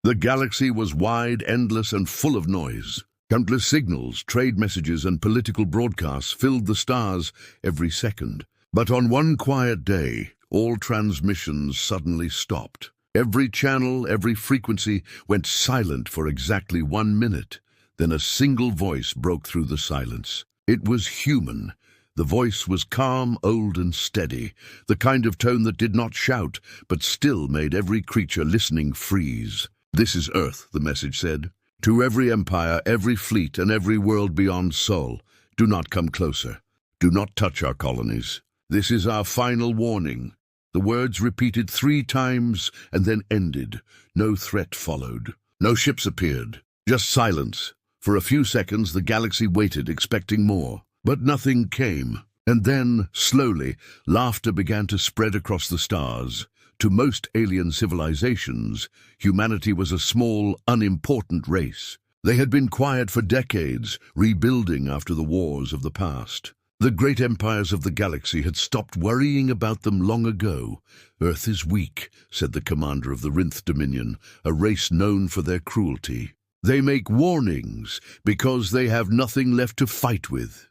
The galaxy was wide, endless, and full of noise. Countless signals, trade messages, and political broadcasts filled the stars every second. But on one quiet day, all transmissions suddenly stopped. Every channel, every frequency went silent for exactly 1 minute. Then a single voice broke through the silence. It was human. The voice was calm, old, and steady, the kind of tone that did not shout, but still made every creature listening freeze. "This is Earth," the message said. "To every empire, every fleet, and every world beyond Sol, do not come closer. Do not touch our colonies. This is our final warning." The words repeated 3 times and then ended. No threat followed. No ships appeared. Just silence. For a few seconds, the galaxy waited, expecting more. But nothing came. And then, slowly, laughter began to spread across the stars. To most alien civilizations, humanity was a small, unimportant race. They had been quiet for decades, rebuilding after the wars of the past. The great empires of the galaxy had stopped worrying about them long ago. "Earth is weak," said the commander of the Rinth Dominion, a race known for their cruelty. "They make warnings because they have nothing left to fight with."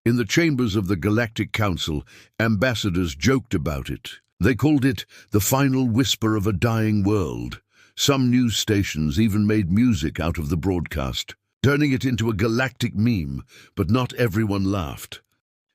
In the chambers of the Galactic Council, ambassadors joked about it. They called it the final whisper of a dying world. Some news stations even made music out of the broadcast, turning it into a galactic meme, but not everyone laughed.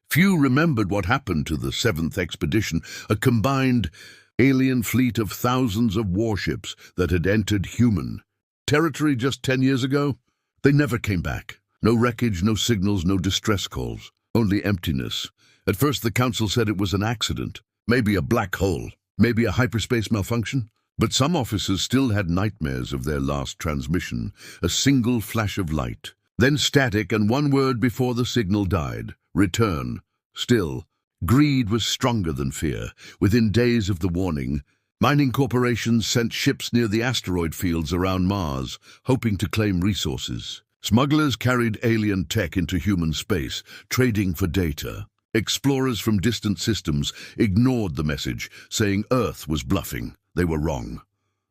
Few remembered what happened to the 7th expedition, a combined alien fleet of thousands of warships that had entered human territory just 10 years ago. They never came back. No wreckage, no signals, no distress calls. Only emptiness. At first the council said it was an accident, maybe a black hole, maybe a hyperspace malfunction. But some officers still had nightmares of their last transmission, a single flash of light, then static and 1 word before the signal died: return. Still, greed was stronger than fear. Within days of the warning, mining corporations sent ships near the asteroid fields around Mars, hoping to claim resources. Smugglers carried alien tech into human space, trading for data. Explorers from distant systems ignored the message, saying Earth was bluffing. They were wrong.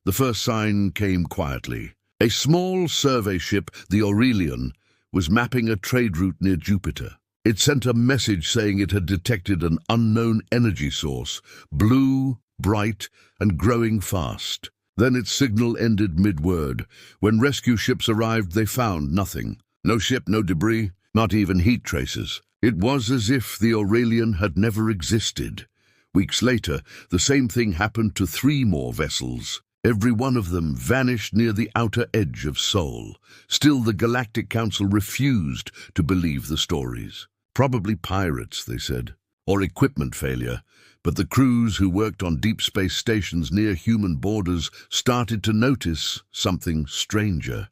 The first sign came quietly. A small survey ship, the Aurelian, was mapping a trade route near Jupiter. It sent a message saying it had detected an unknown energy source, blue, bright, and growing fast. Then its signal ended mid-word. When rescue ships arrived, they found nothing. No ship, no debris, not even heat traces. It was as if the Aurelian had never existed. Weeks later, the same thing happened to 3 more vessels. Every one of them vanished near the outer edge of Sol. Still, the Galactic Council refused to believe the stories. Probably pirates, they said, or equipment failure. But the crews who worked on deep space stations near human borders started to notice something stranger.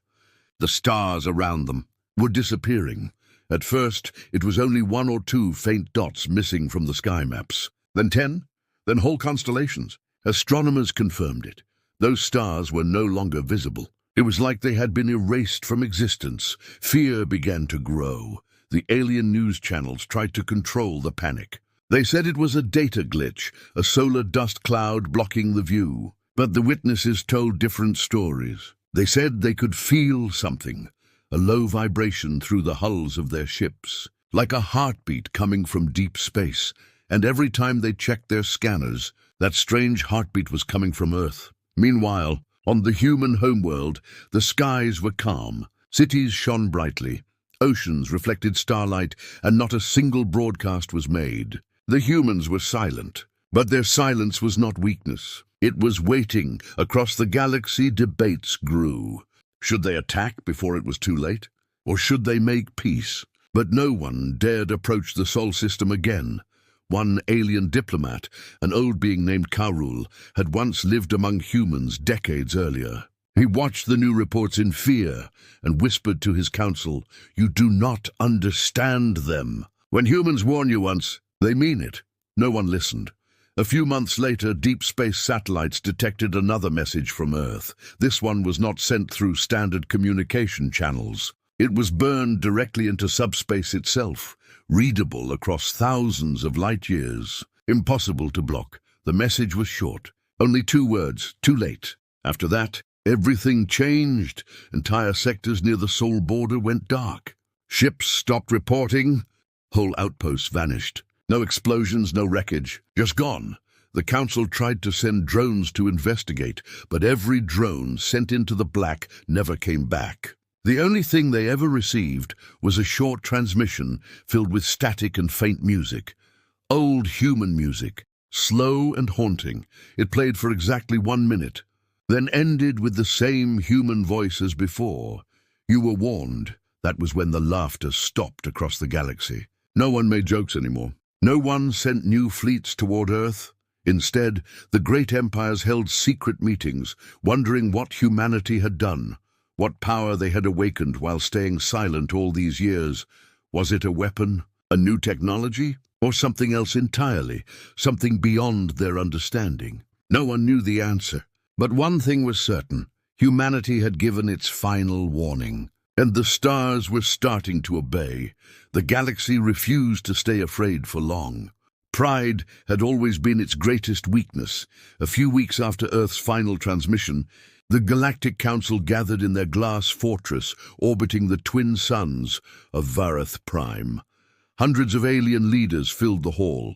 The stars around them were disappearing. At first, it was only 1 or 2 faint dots missing from the sky maps. Then 10, then whole constellations. Astronomers confirmed it. Those stars were no longer visible. It was like they had been erased from existence. Fear began to grow. The alien news channels tried to control the panic. They said it was a data glitch, a solar dust cloud blocking the view. But the witnesses told different stories. They said they could feel something, a low vibration through the hulls of their ships, like a heartbeat coming from deep space. And every time they checked their scanners, that strange heartbeat was coming from Earth. Meanwhile, on the human homeworld, the skies were calm. Cities shone brightly. Oceans reflected starlight, and not a single broadcast was made. The humans were silent, but their silence was not weakness. It was waiting. Across the galaxy, debates grew. Should they attack before it was too late? Or should they make peace? But no one dared approach the Sol system again. One alien diplomat, an old being named Karul, had once lived among humans decades earlier. He watched the new reports in fear and whispered to his council, "You do not understand them. When humans warn you once, they mean it." No one listened. A few months later, deep space satellites detected another message from Earth. This one was not sent through standard communication channels. It was burned directly into subspace itself, readable across thousands of light years. Impossible to block. The message was short. Only 2 words, too late. After that, Everything changed. Entire sectors near the Sol border went dark. Ships stopped reporting. Whole outposts vanished. No explosions, no wreckage. Just gone. The Council tried to send drones to investigate, but every drone sent into the black never came back. The only thing they ever received was a short transmission filled with static and faint music. Old human music, slow and haunting. It played for exactly 1 minute, then ended with the same human voice as before. You were warned. That was when the laughter stopped across the galaxy. No one made jokes anymore. No one sent new fleets toward Earth. Instead, the great empires held secret meetings, wondering what humanity had done, what power they had awakened while staying silent all these years. Was it a weapon, a new technology, or something else entirely, something beyond their understanding? No one knew the answer. But one thing was certain: humanity had given its final warning, and the stars were starting to obey. The galaxy refused to stay afraid for long. Pride had always been its greatest weakness. A few weeks after Earth's final transmission, the Galactic Council gathered in their glass fortress orbiting the twin suns of Vareth Prime. Hundreds of alien leaders filled the hall: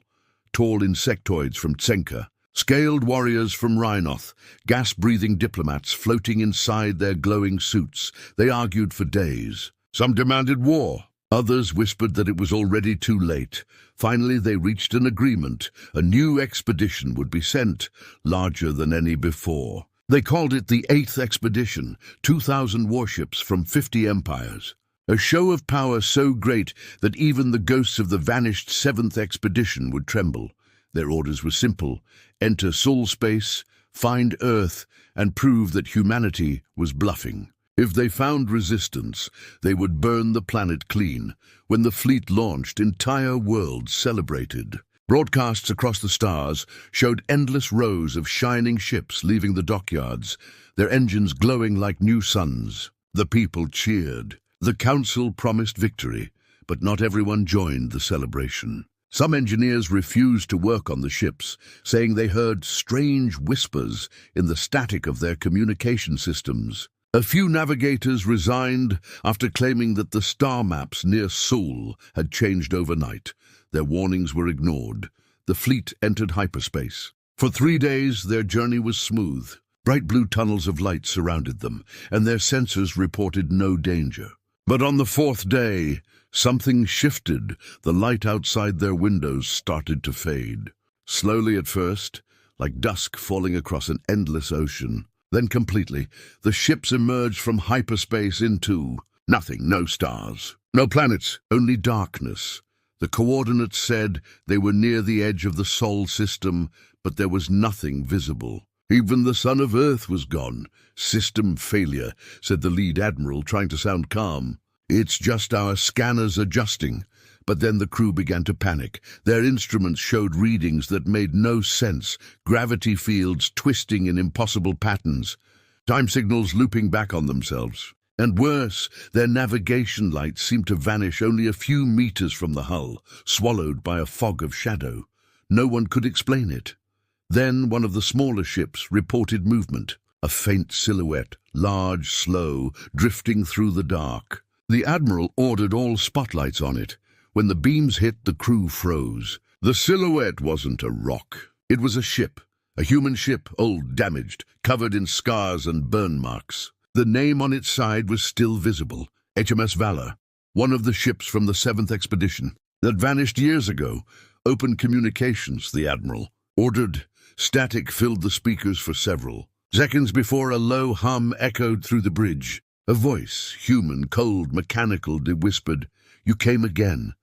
tall insectoids from Tsenka, scaled warriors from Rhinoth, gas-breathing diplomats floating inside their glowing suits. They argued for days. Some demanded war. Others whispered that it was already too late. Finally, they reached an agreement. A new expedition would be sent, larger than any before. They called it the 8th Expedition, 2,000 warships from 50 empires. A show of power so great that even the ghosts of the vanished 7th Expedition would tremble. Their orders were simple: enter Sol space, find Earth, and prove that humanity was bluffing. If they found resistance, they would burn the planet clean. When the fleet launched, entire worlds celebrated. Broadcasts across the stars showed endless rows of shining ships leaving the dockyards, their engines glowing like new suns. The people cheered. The Council promised victory, but not everyone joined the celebration. Some engineers refused to work on the ships, saying they heard strange whispers in the static of their communication systems. A few navigators resigned after claiming that the star maps near Sol had changed overnight. Their warnings were ignored. The fleet entered hyperspace. For 3 days, their journey was smooth. Bright blue tunnels of light surrounded them, and their sensors reported no danger. But on the 4th day, something shifted. The light outside their windows started to fade. Slowly at first, like dusk falling across an endless ocean. Then completely, the ships emerged from hyperspace into nothing. No stars, no planets, only darkness. The coordinates said they were near the edge of the Sol system, but there was nothing visible. Even the sun of Earth was gone. System failure, said the lead admiral, trying to sound calm. It's just our scanners adjusting. But then the crew began to panic. Their instruments showed readings that made no sense, gravity fields twisting in impossible patterns, time signals looping back on themselves. And worse, their navigation lights seemed to vanish only a few meters from the hull, swallowed by a fog of shadow. No one could explain it. Then one of the smaller ships reported movement, a faint silhouette, large, slow, drifting through the dark. The admiral ordered all spotlights on it. When the beams hit, the crew froze. The silhouette wasn't a rock. It was a ship, a human ship, old, damaged, covered in scars and burn marks. The name on its side was still visible: HMS Valor, one of the ships from the 7th Expedition that vanished years ago. Open communications, the admiral ordered. Static filled the speakers for several seconds before a low hum echoed through the bridge. A voice, human, cold, mechanical, whispered, "You came again."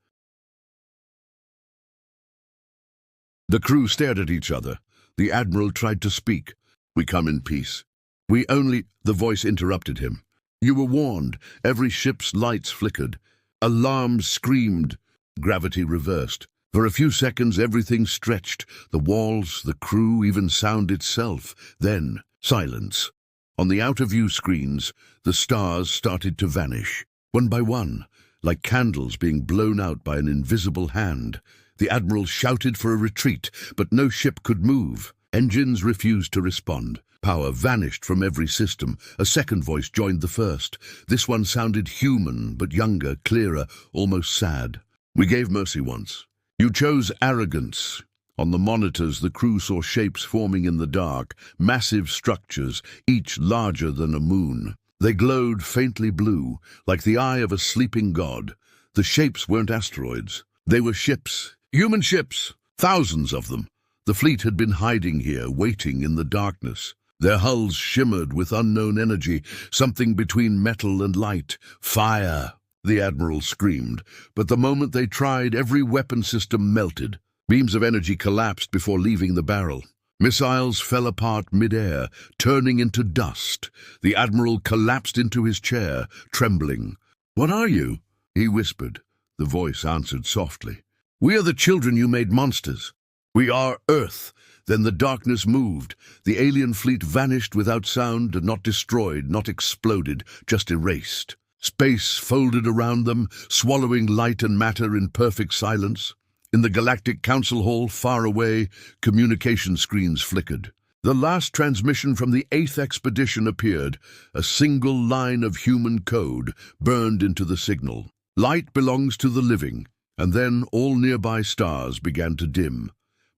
The crew stared at each other. The admiral tried to speak. "We come in peace. We only—" The voice interrupted him. "You were warned." Every ship's lights flickered. Alarms screamed. Gravity reversed. For a few seconds, everything stretched. The walls, the crew, even sound itself. Then, silence. On the outer-view screens, the stars started to vanish. One by one, like candles being blown out by an invisible hand. The admiral shouted for a retreat, but no ship could move. Engines refused to respond. Power vanished from every system. A second voice joined the first. This one sounded human, but younger, clearer, almost sad. "We gave mercy once. You chose arrogance." On the monitors, the crew saw shapes forming in the dark, massive structures, each larger than a moon. They glowed faintly blue, like the eye of a sleeping god. The shapes weren't asteroids. They were ships. Human ships. Thousands of them. The fleet had been hiding here, waiting in the darkness. Their hulls shimmered with unknown energy, something between metal and light. "Fire!" the Admiral screamed. But the moment they tried, every weapon system melted. Beams of energy collapsed before leaving the barrel. Missiles fell apart mid-air, turning into dust. The Admiral collapsed into his chair, trembling. "What are you?" he whispered. The voice answered softly. "We are the children you made monsters. We are Earth." Then the darkness moved. The alien fleet vanished without sound, not destroyed, not exploded, just erased. Space folded around them, swallowing light and matter in perfect silence. In the Galactic Council Hall, far away, communication screens flickered. The last transmission from the 8th expedition appeared. A single line of human code burned into the signal. "Light belongs to the living." And then all nearby stars began to dim.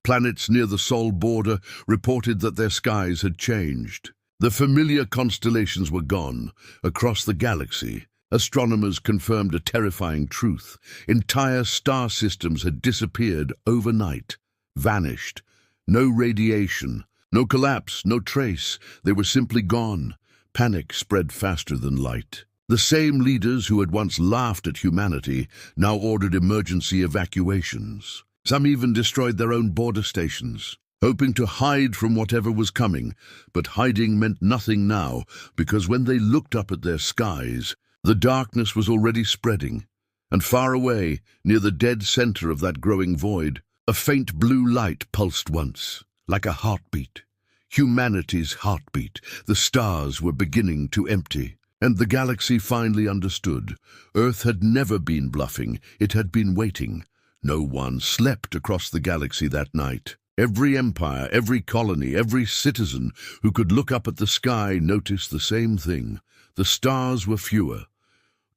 Planets near the Sol border reported that their skies had changed. The familiar constellations were gone. Across the galaxy, astronomers confirmed a terrifying truth. Entire star systems had disappeared overnight, vanished. No radiation, no collapse, no trace. They were simply gone. Panic spread faster than light. The same leaders who had once laughed at humanity now ordered emergency evacuations. Some even destroyed their own border stations, hoping to hide from whatever was coming. But hiding meant nothing now, because when they looked up at their skies, the darkness was already spreading. And far away, near the dead center of that growing void, a faint blue light pulsed once, like a heartbeat. Humanity's heartbeat. The stars were beginning to empty. And the galaxy finally understood. Earth had never been bluffing. It had been waiting. No one slept across the galaxy that night. Every empire, every colony, every citizen who could look up at the sky noticed the same thing. The stars were fewer.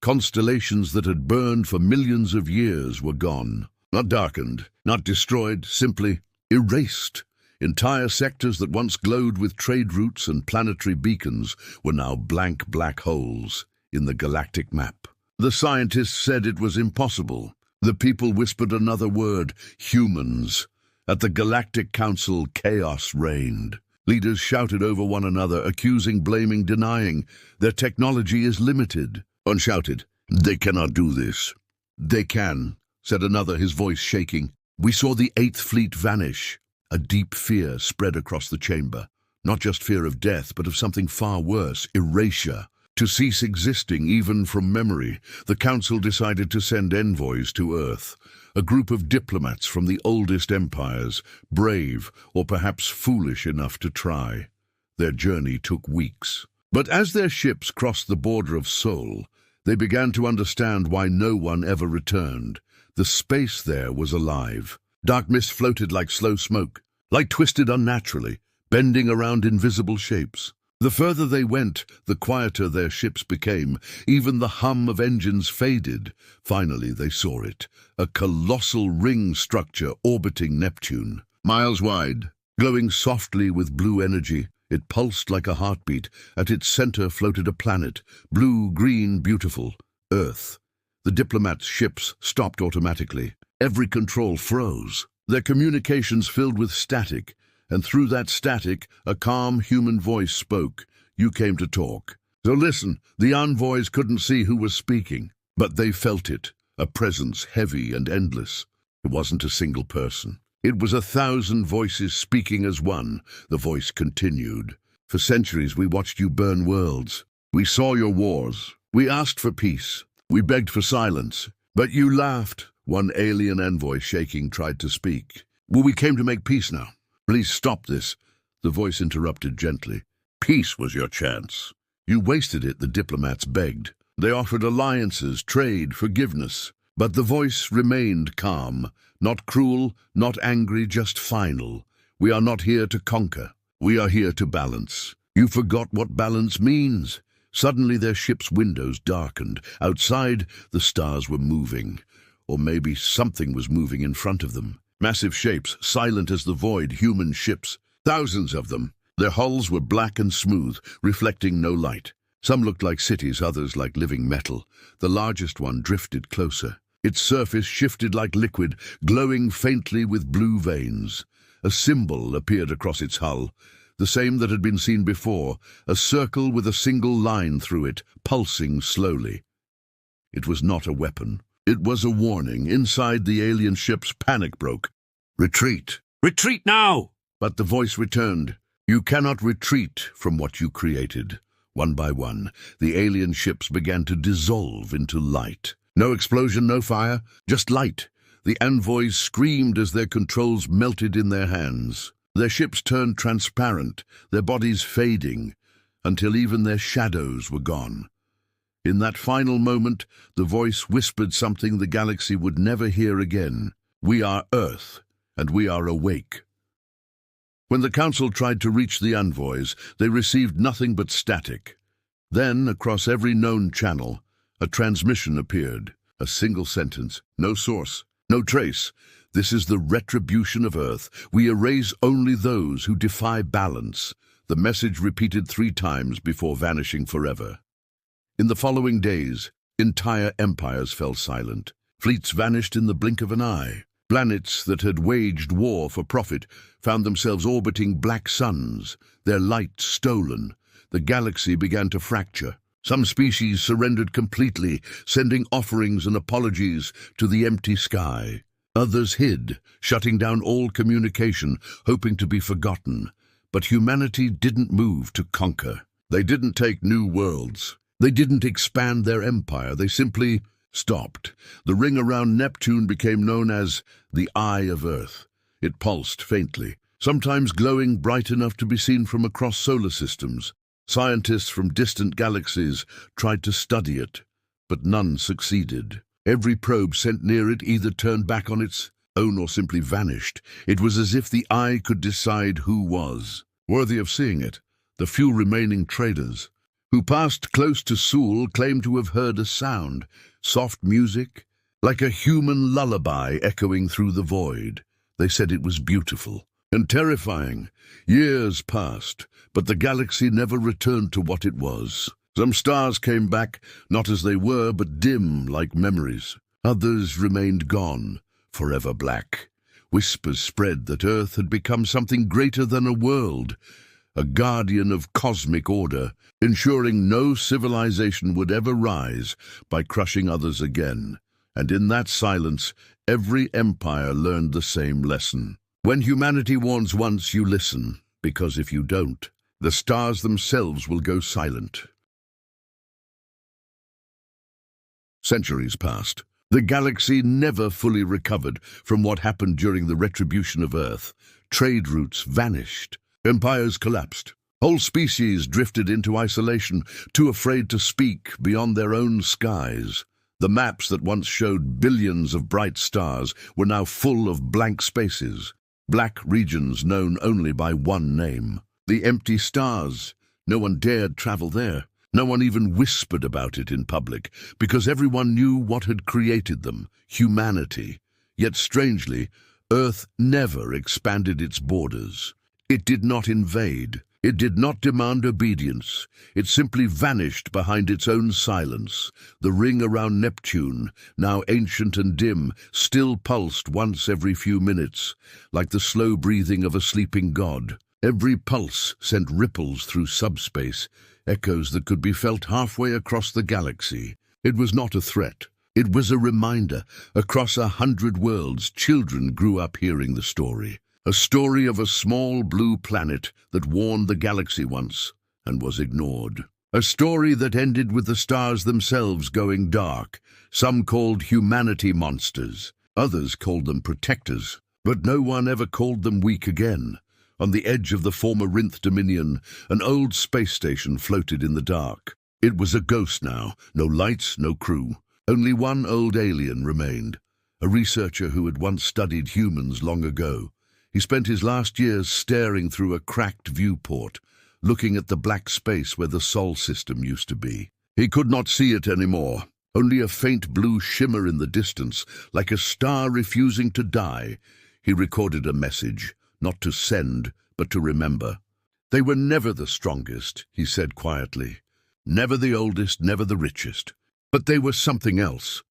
Constellations that had burned for millions of years were gone. Not darkened, not destroyed, simply erased. Entire sectors that once glowed with trade routes and planetary beacons were now blank black holes in the galactic map. The scientists said it was impossible. The people whispered another word: humans. At the Galactic Council, chaos reigned. Leaders shouted over one another, accusing, blaming, denying. Their technology is limited. One shouted, "They cannot do this." "They can," said another, his voice shaking. "We saw the 8th Fleet vanish." A deep fear spread across the chamber. Not just fear of death, but of something far worse: erasure. To cease existing, even from memory, the Council decided to send envoys to Earth. A group of diplomats from the oldest empires, brave or perhaps foolish enough to try. Their journey took weeks. But as their ships crossed the border of Sol, they began to understand why no one ever returned. The space there was alive. Dark mist floated like slow smoke. Light twisted unnaturally, bending around invisible shapes. The further they went, the quieter their ships became. Even the hum of engines faded. Finally they saw it, a colossal ring structure orbiting Neptune. Miles wide, glowing softly with blue energy, it pulsed like a heartbeat. At its center floated a planet, blue, green, beautiful, Earth. The diplomats' ships stopped automatically. Every control froze. Their communications filled with static. And through that static, a calm human voice spoke. "You came to talk. So listen." The envoys couldn't see who was speaking, but they felt it, a presence heavy and endless. It wasn't a single person. It was 1,000 voices speaking as one. The voice continued. "For centuries we watched you burn worlds. We saw your wars. We asked for peace. We begged for silence. But you laughed." One alien envoy, shaking, tried to speak. "Well, we came to make peace now." "Please stop this," the voice interrupted gently. "Peace was your chance. You wasted it," the diplomats begged. They offered alliances, trade, forgiveness. But the voice remained calm, not cruel, not angry, just final. "We are not here to conquer. We are here to balance. You forgot what balance means. Suddenly their ship's windows darkened. Outside, the stars were moving. Or maybe something was moving in front of them. Massive shapes, silent as the void, human ships. Thousands of them. Their hulls were black and smooth, reflecting no light. Some looked like cities, others like living metal. The largest one drifted closer. Its surface shifted like liquid, glowing faintly with blue veins. A symbol appeared across its hull, the same that had been seen before, a circle with a single line through it, pulsing slowly. It was not a weapon. It was a warning. Inside the alien ships, panic broke. Retreat! Retreat now! But the voice returned. You cannot retreat from what you created. One by one, the alien ships began to dissolve into light. No explosion, no fire, just light. The envoys screamed as their controls melted in their hands. Their ships turned transparent, their bodies fading, until even their shadows were gone. In that final moment, the voice whispered something the galaxy would never hear again. We are Earth, and we are awake. When the Council tried to reach the envoys, they received nothing but static. Then, across every known channel, a transmission appeared. A single sentence, no source, no trace. This is the retribution of Earth. We erase only those who defy balance. The message repeated 3 times before vanishing forever. In the following days, entire empires fell silent. Fleets vanished in the blink of an eye. Planets that had waged war for profit found themselves orbiting black suns, their light stolen. The galaxy began to fracture. Some species surrendered completely, sending offerings and apologies to the empty sky. Others hid, shutting down all communication, hoping to be forgotten. But humanity didn't move to conquer. They didn't take new worlds. They didn't expand their empire. They simply stopped. The ring around Neptune became known as the Eye of Earth. It pulsed faintly, sometimes glowing bright enough to be seen from across solar systems. Scientists from distant galaxies tried to study it, but none succeeded. Every probe sent near it either turned back on its own or simply vanished. It was as if the eye could decide who was worthy of seeing it. The few remaining traders who passed close to Seoul claimed to have heard a sound, soft music, like a human lullaby echoing through the void. They said it was beautiful and terrifying. Years passed, but the galaxy never returned to what it was. Some stars came back, not as they were, but dim like memories. Others remained gone, forever black. Whispers spread that Earth had become something greater than a world, a guardian of cosmic order, ensuring no civilization would ever rise by crushing others again. And in that silence, every empire learned the same lesson. When humanity warns once, you listen, because if you don't, the stars themselves will go silent. Centuries passed. The galaxy never fully recovered from what happened during the retribution of Earth. Trade routes vanished. Empires collapsed. Whole species drifted into isolation, too afraid to speak beyond their own skies. The maps that once showed billions of bright stars were now full of blank spaces, black regions known only by one name. The empty stars. No one dared travel there. No one even whispered about it in public, because everyone knew what had created them, humanity. Yet strangely, Earth never expanded its borders. It did not invade. It did not demand obedience. It simply vanished behind its own silence. The ring around Neptune, now ancient and dim, still pulsed once every few minutes, like the slow breathing of a sleeping god. Every pulse sent ripples through subspace, echoes that could be felt halfway across the galaxy. It was not a threat. It was a reminder. Across 100 worlds, children grew up hearing the story. A story of a small blue planet that warned the galaxy once and was ignored. A story that ended with the stars themselves going dark. Some called humanity monsters. Others called them protectors. But no one ever called them weak again. On the edge of the former Rinth Dominion, an old space station floated in the dark. It was a ghost now. No lights, no crew. Only one old alien remained. A researcher who had once studied humans long ago. He spent his last years staring through a cracked viewport, looking at the black space where the Sol system used to be. He could not see it anymore, only a faint blue shimmer in the distance, like a star refusing to die. He recorded a message, not to send, but to remember. They were never the strongest, he said quietly. Never the oldest, never the richest. But they were something else,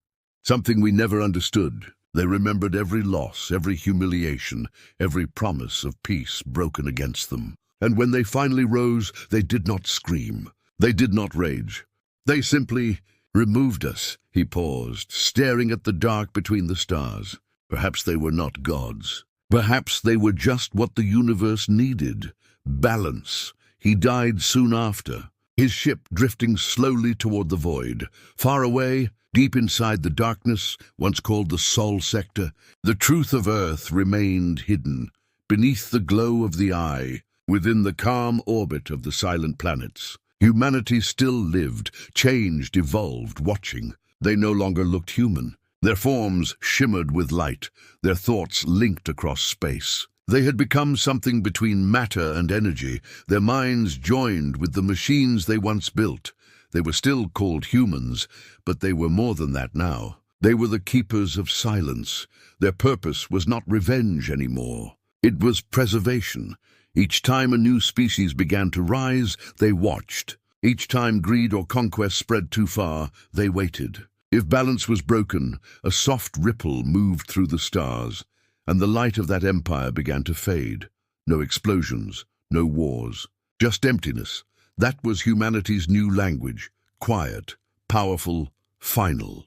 something we never understood. They remembered every loss, every humiliation, every promise of peace broken against them. And when they finally rose, they did not scream. They did not rage. They simply removed us. He paused, staring at the dark between the stars. Perhaps they were not gods. Perhaps they were just what the universe needed. Balance. He died soon after, his ship drifting slowly toward the void. Far away, deep inside the darkness, once called the Sol sector, the truth of Earth remained hidden, beneath the glow of the eye, within the calm orbit of the silent planets. Humanity still lived, changed, evolved, watching. They no longer looked human. Their forms shimmered with light, their thoughts linked across space. They had become something between matter and energy, their minds joined with the machines they once built. They were still called humans, but they were more than that now. They were the keepers of silence. Their purpose was not revenge anymore. It was preservation. Each time a new species began to rise, they watched. Each time greed or conquest spread too far, they waited. If balance was broken, a soft ripple moved through the stars, and the light of that empire began to fade. No explosions, no wars, just emptiness. That was humanity's new language, quiet, powerful, final.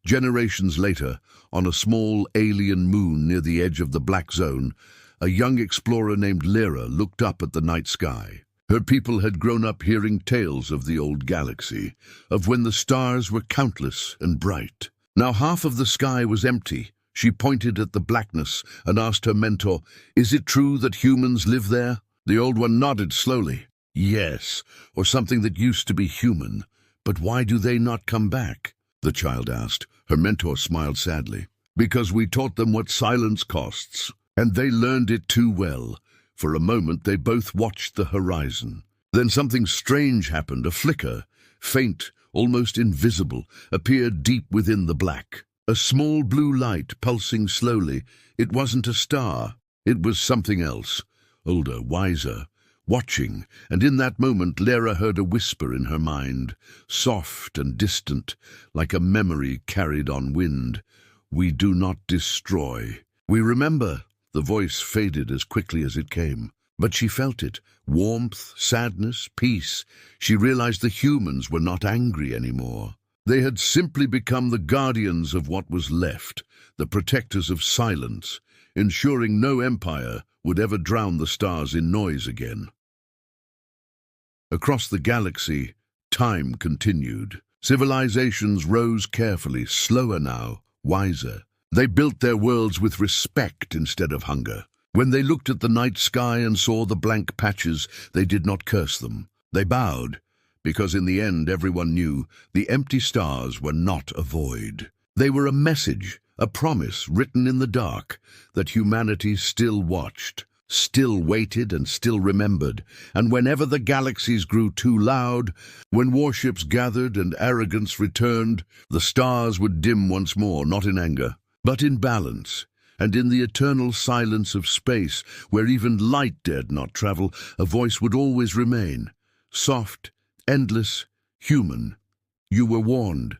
Generations later, on a small alien moon near the edge of the Black Zone, a young explorer named Lyra looked up at the night sky. Her people had grown up hearing tales of the old galaxy, of when the stars were countless and bright. Now half of the sky was empty. She pointed at the blackness and asked her mentor, "Is it true that humans live there?" The old one nodded slowly. "Yes, or something that used to be human. But why do they not come back?" the child asked. Her mentor smiled sadly. "Because we taught them what silence costs, and they learned it too well." For a moment they both watched the horizon. Then something strange happened. A flicker, faint, almost invisible, appeared deep within the black. A small blue light pulsing slowly. It wasn't a star. It was something else. Older, wiser, watching, and in that moment Lyra heard a whisper in her mind, soft and distant, like a memory carried on wind. "We do not destroy. We remember." The voice faded as quickly as it came, but she felt it. Warmth, sadness, peace. She realized the humans were not angry anymore. They had simply become the guardians of what was left, the protectors of silence, ensuring no empire would ever drown the stars in noise again. Across the galaxy, time continued. Civilizations rose carefully, slower now, wiser. They built their worlds with respect instead of hunger. When they looked at the night sky and saw the blank patches, they did not curse them. They bowed, because in the end everyone knew the empty stars were not a void. They were a message, a promise written in the dark, that humanity still watched, still waited and still remembered. And whenever the galaxies grew too loud, when warships gathered and arrogance returned, the stars would dim once more, not in anger, but in balance, and in the eternal silence of space, where even light dared not travel, a voice would always remain, soft, endless, human. "You were warned.